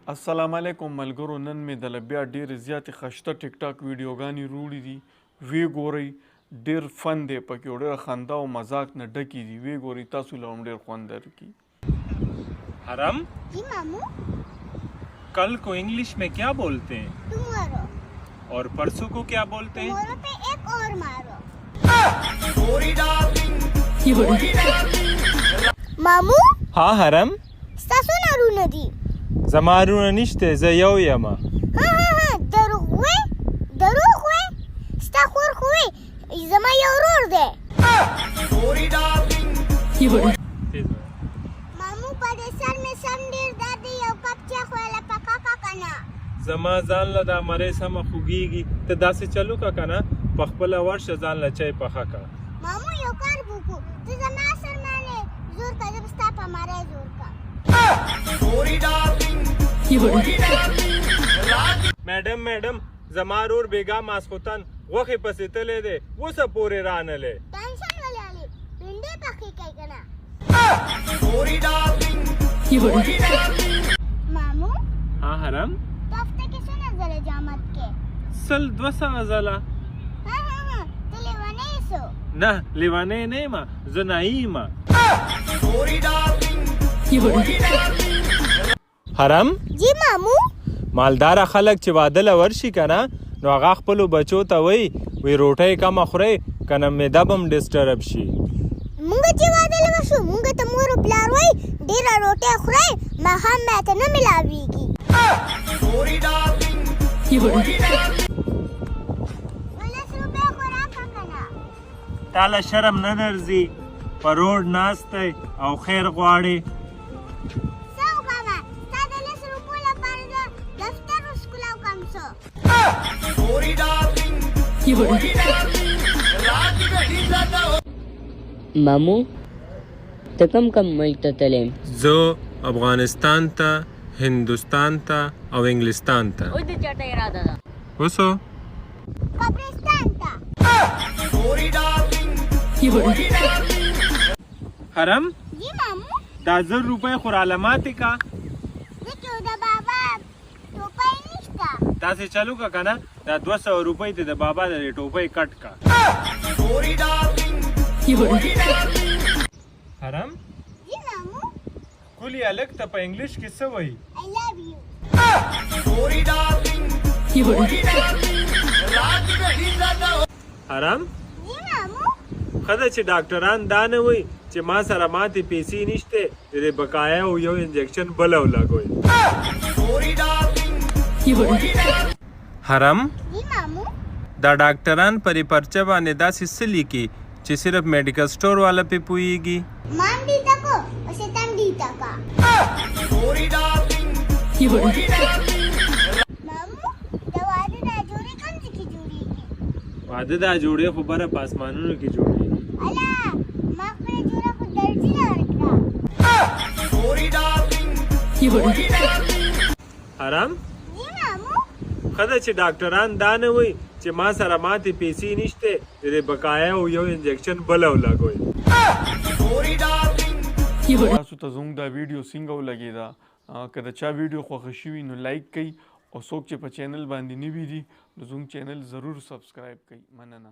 السلام علیکم ملګرو، نن مې د بیا ډېرې زیاتې خشته ټیک ټاک ویډیوګانې وروړي دي. وی ګورئ، ډېر فن دی پکې او ډېره خندا او مذاق نه ډکې دي. وی ګورئ، تاسو له هم ډېر خوند درکړي. हरम जी मामू। कल को इंग्लिश में क्या बोलते हैं? टुमारो। और परसों को क्या बोलते हैं? टुमारो पे एक और मारो। मामू हाँ हरम स्तासो नारू नदी जमारू ननिश्ते ज़यौ यमा हाँ दरुख हुए स्ता खोर हुए जमा यौरोर दे मामू पदेसर में समडीर दादी यौ कपचा खोला पका कना जमा जान लदा मरे सम खुगीगी त दासे चलो का कना पखपला वर्ष जान ल चाय पखा का मामू यो कर बुकु तू जमा सर माने जोर का जब स्ता पा मारे जोर का मैडम मैडम जमारूर बेगा मास्कोतन वखे पसितले दे वो सब पूरे रानले टेंशन वाले आले पिंडे पकी काय कना मामू हाँ हरम तफ्ते के सुना जले जामत के सल द्वसा अजला हाँ तो लेवाने सो ना लेवाने नहीं मा जनाई मा हरम जी मामू मालदार खलक چې واده لورشي کنه نو هغه خپل بچو ته وی روټۍ کم خوري کنه معده بم ډیسټرب شي مونږ چې واده لورشو مونږ ته مور پلار وای ډیر روټۍ خوري ما هم ماته نه ملاويږي ولس روپے خوراک کنه تعالی شرم نه درځي پر روډ ناشته او خیر غواړي मामू ته کم ملک ته تلې زه افغانستان ته هندوستان ته او انګلستان ته او د چټه اراده ده وسو قبرستان ته حرم जी मामू دا 1000 روپے خور علامات کا देखो दा बाबा टोपाई निष्ठा تاسو چالو کا کنه دا 200 روپے ته د بابا د ټوپۍ کټ کا حرم जी मामू کلی الګ ته په انګلیش کې څه وایي I love you حرم जी मामू خدای چې ډاکټران دا نه وایي چې ما سره ماته پیسې نشته د بقایا او یو انجکشن بل او لګوي حرم जी मामू دا ډاکټران پرې پرچه باندې داسې څه لیکي چې صرف میډیکل سٹور والا په پويږي मान दी तको उसे तम दी तका मामू दवारे ना जोड़ी कम से की जोड़ी واده دا جوړې خو بره پاسمانونو کې جوړې अला मां पर जोड़ा को दर्जी ना रखना حرم जी मामू خدای چې ډاکټران دا نه وایي چې ما سره ماته پیسې نشته د بقایا او یو انجکشن بل او لګوي تاسو ته زموږ دا ویډیو څنګه ولګېده؟ که د چا ویډیو خوښه شوي نو لایک کړئ او څوک چې په چینل باندې نوي دي نو زموږ چینل ضرور سبسکرایب کړئ. مننه.